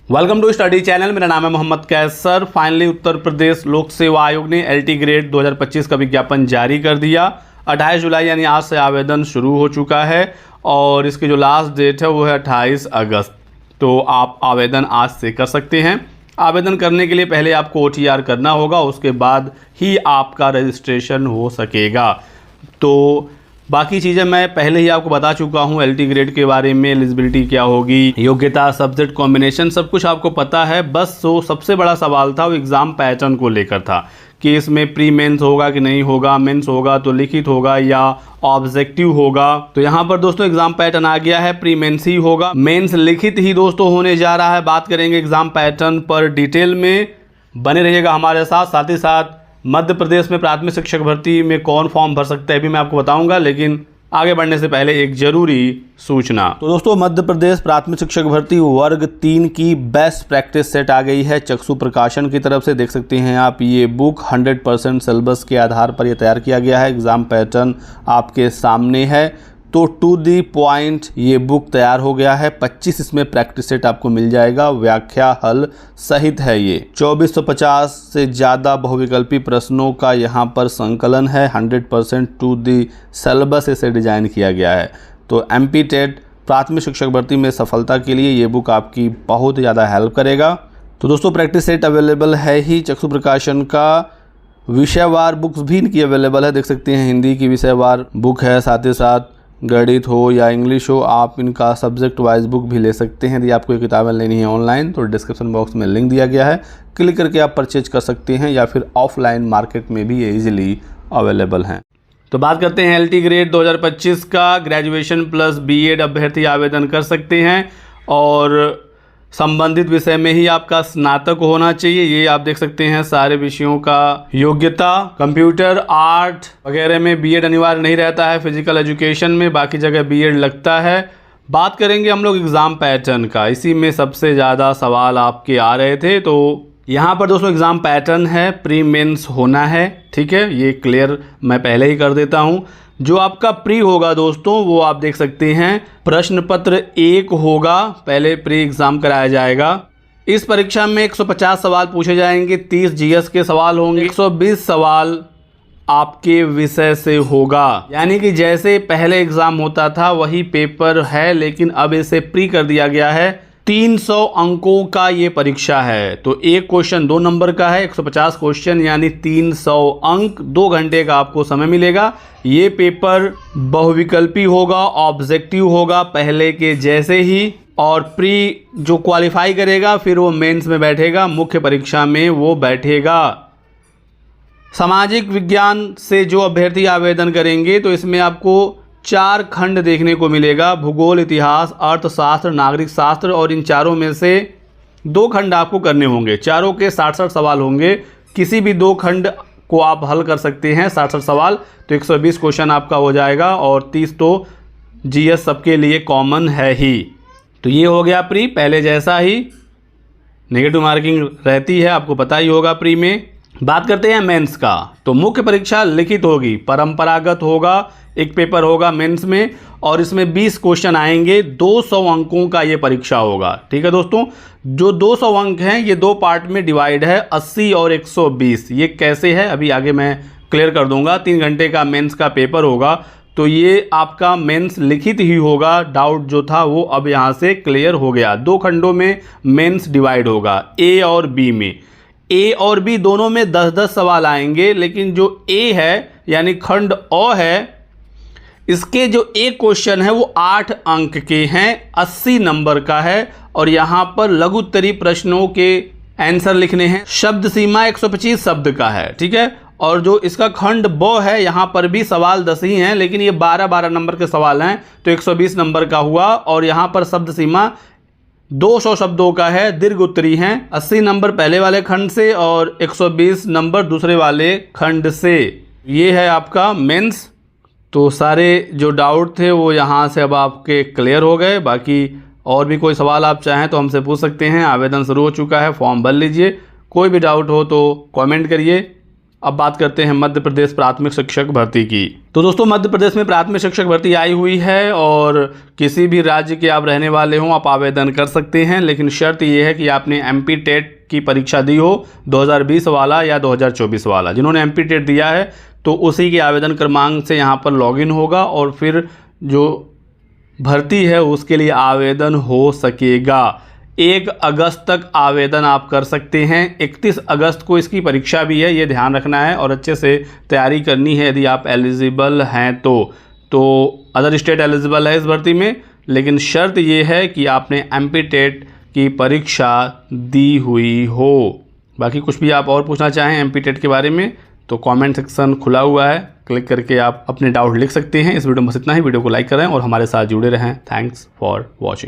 Welcome to study channel. मेरा नाम है मोहम्मद कैसर। फाइनली उत्तर प्रदेश लोक सेवा आयोग ने एलटी ग्रेड 2025 का विज्ञापन जारी कर दिया। 28 जुलाई यानी आज से आवेदन शुरू हो चुका है और इसकी जो लास्ट डेट है वो है 28 अगस्त। तो आप आवेदन आज से कर सकते हैं। आवेदन करने के लिए पहले आपको OTR करना होगा, उसके बाद ही आपका रजिस्ट्रेशन हो सकेगा। तो बाकी चीज़ें मैं पहले ही आपको बता चुका हूँ। एलटी ग्रेड के बारे में एलिजिबिलिटी क्या होगी, योग्यता, सब्जेक्ट कॉम्बिनेशन, सब कुछ आपको पता है। बस जो सबसे बड़ा सवाल था वो एग्ज़ाम पैटर्न को लेकर था कि इसमें प्री मेंस होगा कि नहीं होगा, मेंस होगा तो लिखित होगा या ऑब्जेक्टिव होगा। तो यहाँ पर दोस्तों एग्जाम पैटर्न आ गया है, प्री मेंस ही होगा, मेंस लिखित ही दोस्तों होने जा रहा है। बात करेंगे एग्जाम पैटर्न पर डिटेल में, बने रहिएगा हमारे साथ। साथ ही साथ मध्य प्रदेश में प्राथमिक शिक्षक भर्ती में कौन फॉर्म भर सकता है भी मैं आपको बताऊंगा, लेकिन आगे बढ़ने से पहले एक जरूरी सूचना। तो दोस्तों मध्य प्रदेश प्राथमिक शिक्षक भर्ती वर्ग 3 की बेस्ट प्रैक्टिस सेट आ गई है चक्षु प्रकाशन की तरफ से। देख सकते हैं आप, ये बुक 100% सिलेबस के आधार पर यह तैयार किया गया है। एग्जाम पैटर्न आपके सामने है। तो टू दी पॉइंट ये बुक तैयार हो गया है। 25 इसमें प्रैक्टिस सेट आपको मिल जाएगा, व्याख्या हल सहित है। ये 2450 से ज़्यादा बहुविकल्पी प्रश्नों का यहाँ पर संकलन है। 100% टू दी सिलेबस इसे डिज़ाइन किया गया है। तो MP टेट प्राथमिक शिक्षक भर्ती में सफलता के लिए ये बुक आपकी बहुत ज़्यादा हेल्प करेगा। तो दोस्तों प्रैक्टिस सेट अवेलेबल है ही चक्षु प्रकाशन का। विषयवार बुक्स भी इनकी अवेलेबल है। देख सकते हैं हिंदी की विषयवार बुक है, साथ ही साथ गणित हो या इंग्लिश हो, आप इनका सब्जेक्ट वाइज बुक भी ले सकते हैं। यदि आपको ये किताबें लेनी है ऑनलाइन तो डिस्क्रिप्शन बॉक्स में लिंक दिया गया है, क्लिक करके आप परचेज कर सकते हैं, या फिर ऑफलाइन मार्केट में भी ये ईजिली अवेलेबल हैं। तो बात करते हैं एलटी ग्रेड 2025 का। ग्रेजुएशन प्लस BEd अभ्यर्थी आवेदन कर सकते हैं और संबंधित विषय में ही आपका स्नातक होना चाहिए। ये आप देख सकते हैं सारे विषयों का योग्यता। कंप्यूटर, आर्ट वगैरह में BEd अनिवार्य नहीं रहता है। फिजिकल एजुकेशन में बाकी जगह BEd लगता है। बात करेंगे हम लोग एग्ज़ाम पैटर्न का। इसी में सबसे ज़्यादा सवाल आपके आ रहे थे। तो यहाँ पर दोस्तों एग्ज़ाम पैटर्न है, प्री मेंस होना है, ठीक है, ये क्लियर मैं पहले ही कर देता हूँ। जो आपका प्री होगा दोस्तों वो आप देख सकते हैं, प्रश्न पत्र 1 होगा, पहले प्री एग्ज़ाम कराया जाएगा। इस परीक्षा में 150 सवाल पूछे जाएंगे, 30 GS के सवाल होंगे, 120 सवाल आपके विषय से होगा। यानी कि जैसे पहले एग्ज़ाम होता था वही पेपर है, लेकिन अब इसे प्री कर दिया गया है। 300 अंकों का ये परीक्षा है। तो एक क्वेश्चन 2 नंबर का है, 150 क्वेश्चन यानी 300 अंक, 2 घंटे का आपको समय मिलेगा। ये पेपर बहुविकल्पी होगा, ऑब्जेक्टिव होगा पहले के जैसे ही, और प्री जो क्वालिफाई करेगा फिर वो मेंस में बैठेगा, मुख्य परीक्षा में वो बैठेगा। सामाजिक विज्ञान से जो अभ्यर्थी आवेदन करेंगे तो इसमें आपको 4 खंड देखने को मिलेगा, भूगोल, इतिहास, अर्थशास्त्र, नागरिक शास्त्र, और इन चारों में से 2 खंड आपको करने होंगे। चारों के 60-60 सवाल होंगे, किसी भी 2 खंड को आप हल कर सकते हैं। 60-60 सवाल तो 120 क्वेश्चन आपका हो जाएगा, और 30 तो GS सबके लिए कॉमन है ही। तो ये हो गया प्री, पहले जैसा ही नेगेटिव मार्किंग रहती है, आपको पता ही होगा प्री में। बात करते हैं मेंस का। तो मुख्य परीक्षा लिखित होगी, परंपरागत होगा, एक पेपर होगा मेंस में, और इसमें 20 क्वेश्चन आएंगे, 200 अंकों का ये परीक्षा होगा। ठीक है दोस्तों, जो 200 अंक हैं ये 2 पार्ट में डिवाइड है, 80 और 120। ये कैसे है अभी आगे मैं क्लियर कर दूंगा। 3 घंटे का मेंस का पेपर होगा, तो ये आपका मेंस लिखित ही होगा। डाउट जो था वो अब यहाँ से क्लियर हो गया। 2 खंडों में मेंस डिवाइड होगा, A और B में। A और B दोनों में 10-10 सवाल आएंगे, लेकिन जो A है यानी खंड अ है, इसके जो एक क्वेश्चन है वो 8 अंक के हैं, 80 नंबर का है, और यहाँ पर लघु उत्तरीय प्रश्नों के आंसर लिखने हैं। शब्द सीमा 125 शब्द का है, ठीक है। और जो इसका खंड ब है यहाँ पर भी सवाल 10 ही हैं, लेकिन ये 12-12 नंबर के सवाल हैं, तो 120 नंबर का हुआ। और यहाँ पर शब्द सीमा 200 शब्दों का है, दीर्घ उत्तरी हैं, 80 नंबर पहले वाले खंड से और 120 नंबर दूसरे वाले खंड से। ये है आपका मेंस। तो सारे जो डाउट थे वो यहाँ से अब आपके क्लियर हो गए। बाकी और भी कोई सवाल आप चाहें तो हमसे पूछ सकते हैं। आवेदन शुरू हो चुका है, फॉर्म भर लीजिए। कोई भी डाउट हो तो कमेंट करिए। अब बात करते हैं मध्य प्रदेश प्राथमिक शिक्षक भर्ती की। तो दोस्तों मध्य प्रदेश में प्राथमिक शिक्षक भर्ती आई हुई है और किसी भी राज्य के आप रहने वाले हों आप आवेदन कर सकते हैं, लेकिन शर्त ये है कि आपने एमपी टेट की परीक्षा दी हो 2020 वाला या 2024 वाला। जिन्होंने एमपी टेट दिया है तो उसी के आवेदन क्रमांक से यहाँ पर लॉगिन होगा और फिर जो भर्ती है उसके लिए आवेदन हो सकेगा। 1 अगस्त तक आवेदन आप कर सकते हैं। 31 अगस्त को इसकी परीक्षा भी है, ये ध्यान रखना है और अच्छे से तैयारी करनी है यदि आप एलिजिबल हैं तो अदर स्टेट एलिजिबल है इस भर्ती में, लेकिन शर्त ये है कि आपने एमपी टेट की परीक्षा दी हुई हो। बाकी कुछ भी आप और पूछना चाहें एमपी टेट के बारे में तो कमेंट सेक्शन खुला हुआ है, क्लिक करके आप अपने डाउट लिख सकते हैं। इस वीडियो में बस इतना ही। वीडियो को लाइक करें और हमारे साथ जुड़े रहें। Thanks for watching.